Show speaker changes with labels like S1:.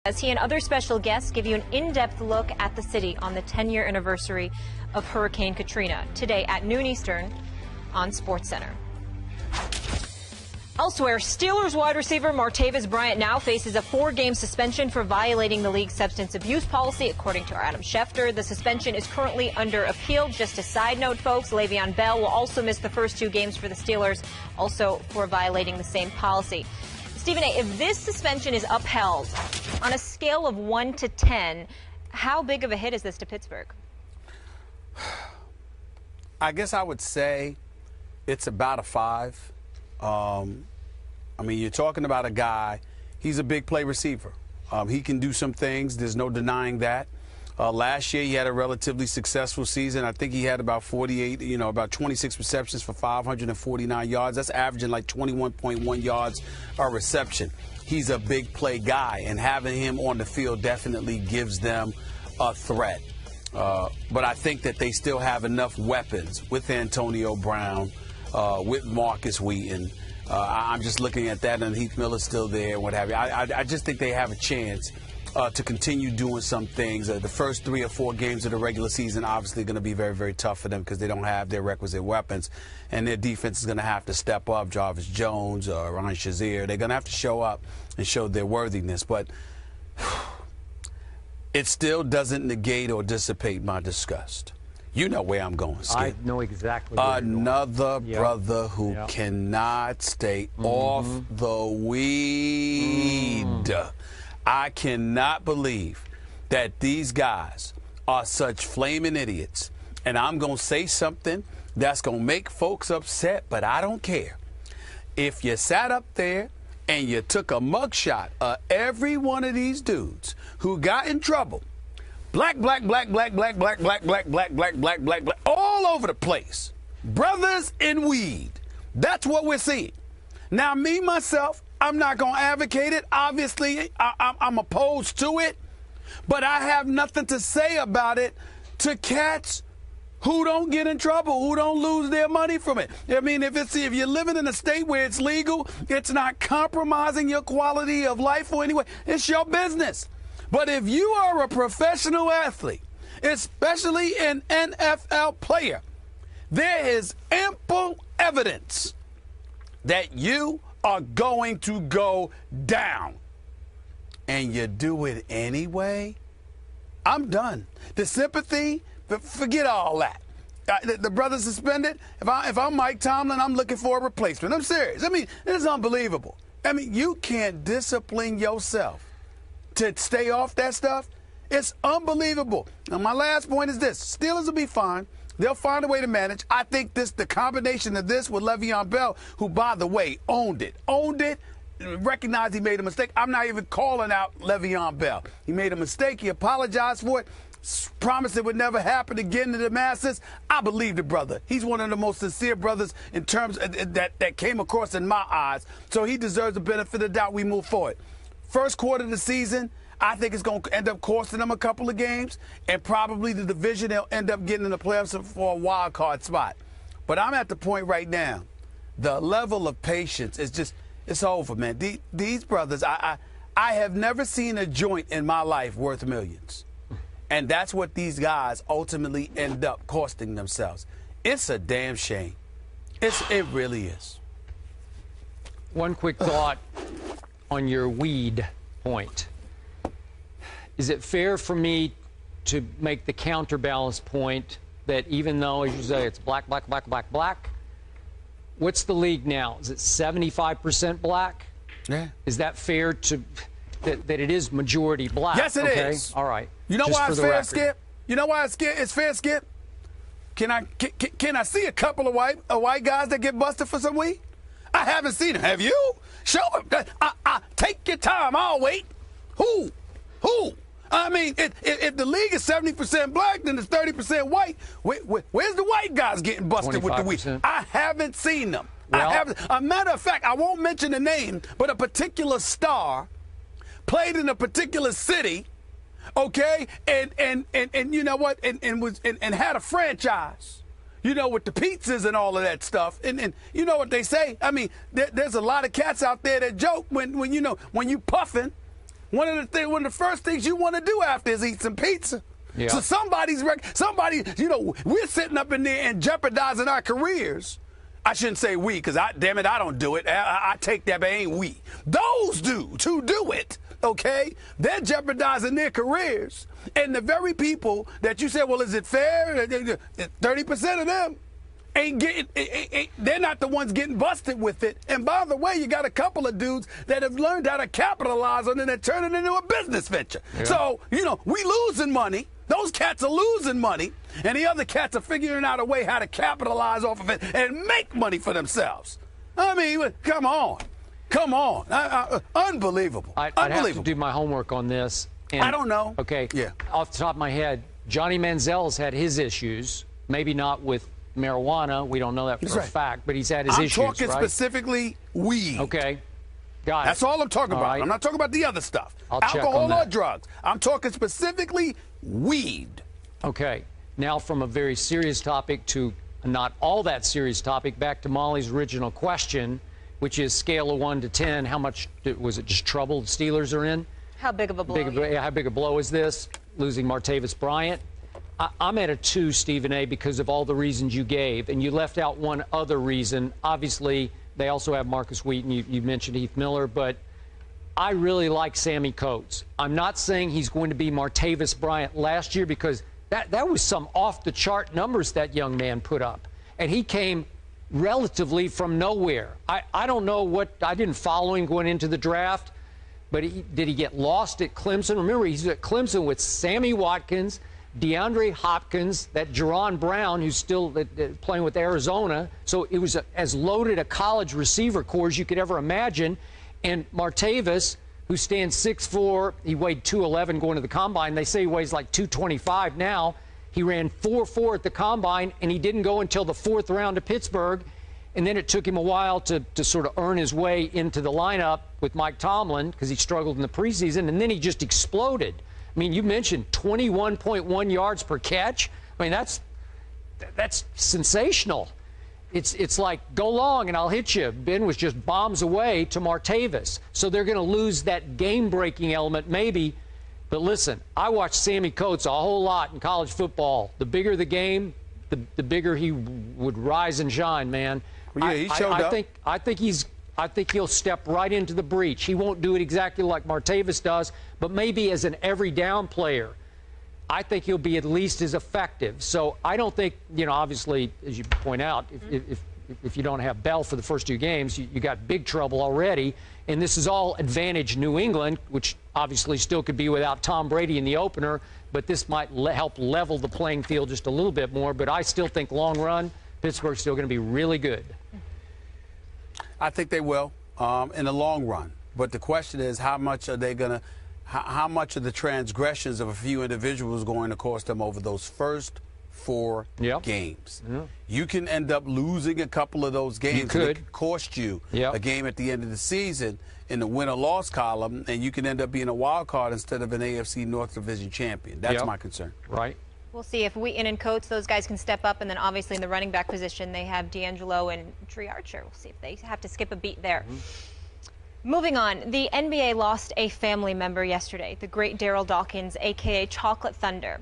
S1: As he and other special guests give you an in-depth look at the city on the 10-year anniversary of Hurricane Katrina, today at noon Eastern on SportsCenter. Elsewhere, Steelers wide receiver Martavis Bryant now faces a 4-game suspension for violating the league's substance abuse policy, according to Adam Schefter. The suspension is currently under appeal. Just a side note, folks, Le'Veon Bell will also miss the first 2 games for the Steelers, also for violating the same policy. Stephen A., if this suspension is upheld, on a scale of 1 to 10, how big of a hit is this to Pittsburgh?
S2: I guess I would say it's about a 5. I mean, you're talking about a guy, he's a big play receiver. He can do some things. There's no denying that. Last year, he had a relatively successful season. I think he had about 26 receptions for 549 yards. That's averaging like 21.1 yards a reception. He's a big play guy, and having him on the field definitely gives them a threat. But I think that they still have enough weapons with Antonio Brown, with Marcus Wheaton. I'm just looking at that, and Heath Miller's still there and what have you. I just think they have a chance to continue doing some things. The first 3 or 4 games of the regular season obviously going to be very, very tough for them because they don't have their requisite weapons, and their defense is going to have to step up. Jarvis Jones, Ryan Shazier, they're going to have to show up and show their worthiness. But it still doesn't negate or dissipate my disgust. You know where I'm going, Skip.
S3: I know exactly where
S2: Another brother who cannot stay off the weed. I cannot believe that these guys are such flaming idiots. And I'm going to say something that's going to make folks upset, but I don't care. If you sat up there and you took a mugshot of every one of these dudes who got in trouble, black, all over the place, brothers in weed, that's what we're seeing. Now, me, myself, I'm not going to advocate it. Obviously, I'm opposed to it. But I have nothing to say about it to cats who don't get in trouble, who don't lose their money from it. I mean, if you're living in a state where it's legal, it's not compromising your quality of life or anyway, it's your business. But if you are a professional athlete, especially an NFL player, there is ample evidence that you are going to go down, and you do it anyway. I'm done. The sympathy, forget all that. The brother suspended. If I'm Mike Tomlin, I'm looking for a replacement. I'm serious. I mean, it is unbelievable. I mean, you can't discipline yourself to stay off that stuff. It's unbelievable. Now, my last point is this. Steelers will be fine. They'll find a way to manage. I think the combination of this with Le'Veon Bell, who, by the way, owned it, recognized he made a mistake. I'm not even calling out Le'Veon Bell. He made a mistake. He apologized for it, promised it would never happen again to the masses. I believe the brother. He's one of the most sincere brothers in terms of, that came across in my eyes. So he deserves the benefit of the doubt. We move forward. First quarter of the season, I think it's going to end up costing them a couple of games, and probably the division, they'll end up getting in the playoffs for a wild card spot. But I'm at the point right now, the level of patience is just, it's over, man. These brothers, I have never seen a joint in my life worth millions. And that's what these guys ultimately end up costing themselves. It's a damn shame. It really is.
S3: One quick thought on your weed point. Is it fair for me to make the counterbalance point that even though, as you say, it's black, what's the league now? Is it 75% black?
S2: Yeah.
S3: Is that fair to that it is majority black?
S2: Yes, it is.
S3: All right.
S2: You know
S3: Just
S2: why
S3: for
S2: it's
S3: the
S2: fair,
S3: record.
S2: Skip? You know why it's fair, Skip? Can I see a couple of white guys that get busted for some weed? I haven't seen them. Have you? Show them. Take your time. I'll wait. Who? I mean, if the league is 70% black, then it's 30% white. Where's the white guys getting busted with the weed? I haven't seen them.
S3: Well,
S2: a matter of fact, I won't mention the name, but a particular star played in a particular city, okay, and you know what, and had a franchise, you know, with the pizzas and all of that stuff, and you know what they say. I mean, there's a lot of cats out there that joke when you puffing one of the first things you want to do after is eat some pizza.
S3: Yeah.
S2: So somebody, we're sitting up in there and jeopardizing our careers. I shouldn't say we, because damn it, I don't do it. I take that, but it ain't we. Those dudes who do it, okay, they're jeopardizing their careers. And the very people that you said, well, is it fair? 30% of them ain't getting, they're not the ones getting busted with it. And by the way, you got a couple of dudes that have learned how to capitalize on it and turn it into a business venture. Yeah. So, we losing money. Those cats are losing money, and the other cats are figuring out a way how to capitalize off of it and make money for themselves. I mean, come on. Unbelievable.
S3: I'd have to do my homework on this. And,
S2: I don't know.
S3: Okay.
S2: Yeah.
S3: Off the top of my head, Johnny Manziel's had his issues. Maybe not with marijuana. We don't know that for a fact, but he's had his issues.
S2: I'm talking specifically weed.
S3: Okay. Got it.
S2: That's all I'm talking about.
S3: Right.
S2: I'm not talking about the other stuff.
S3: Alcohol
S2: or drugs. I'm talking specifically weed.
S3: Okay. Now from a very serious topic to a not all that serious topic, back to Molly's original question, which is scale of 1 to 10, how much was it just trouble the Steelers are in?
S1: How big of a blow?
S3: How big a blow is this, losing Martavis Bryant? I'm at a 2, Stephen A., because of all the reasons you gave, and you left out one other reason. Obviously, they also have Marcus Wheaton. You mentioned Heath Miller, but I really like Sammy Coates. I'm not saying he's going to be Martavis Bryant last year, because that was some off-the-chart numbers that young man put up, and he came relatively from nowhere. I don't know I didn't follow him going into the draft, but did he get lost at Clemson? Remember, he's at Clemson with Sammy Watkins, DeAndre Hopkins, that Jerron Brown, who's still playing with Arizona. So it was as loaded a college receiver corps as you could ever imagine. And Martavis, who stands 6'4", he weighed 211 going to the combine. They say he weighs like 225 now. He ran 4.4 at the combine, and he didn't go until the 4th round of Pittsburgh. And then it took him a while to sort of earn his way into the lineup with Mike Tomlin, because he struggled in the preseason, and then he just exploded. I mean, you mentioned 21.1 yards per catch. I mean, that's sensational. It's like, go long and I'll hit you. Ben was just bombs away to Martavis. So they're going to lose that game-breaking element maybe. But listen, I watched Sammy Coates a whole lot in college football. The bigger the game, the bigger he would rise and shine, man.
S2: Well, yeah, he showed up.
S3: I think he'll step right into the breach. He won't do it exactly like Martavis does, but maybe as an every down player, I think he'll be at least as effective. So I don't think, obviously, as you point out, if you don't have Bell for the first 2 games, you got big trouble already. And this is all advantage New England, which obviously still could be without Tom Brady in the opener, but this might help level the playing field just a little bit more. But I still think long run, Pittsburgh's still going to be really good.
S2: I think they will in the long run. But the question is, how much are they going to, how much of the transgressions of a few individuals going to cost them over those first 4 games? Yeah. You can end up losing a couple of those games.
S3: You could.
S2: It could cost you a game at the end of the season in the win or loss column, and you can end up being a wild card instead of an AFC North Division champion. That's my concern.
S3: Right.
S1: We'll see if Wheaton and Coates, those guys can step up. And then obviously in the running back position, they have D'Angelo and Tree Archer. We'll see if they have to skip a beat there. Moving on, the NBA lost a family member yesterday, the great Daryl Dawkins, a.k.a. Chocolate Thunder.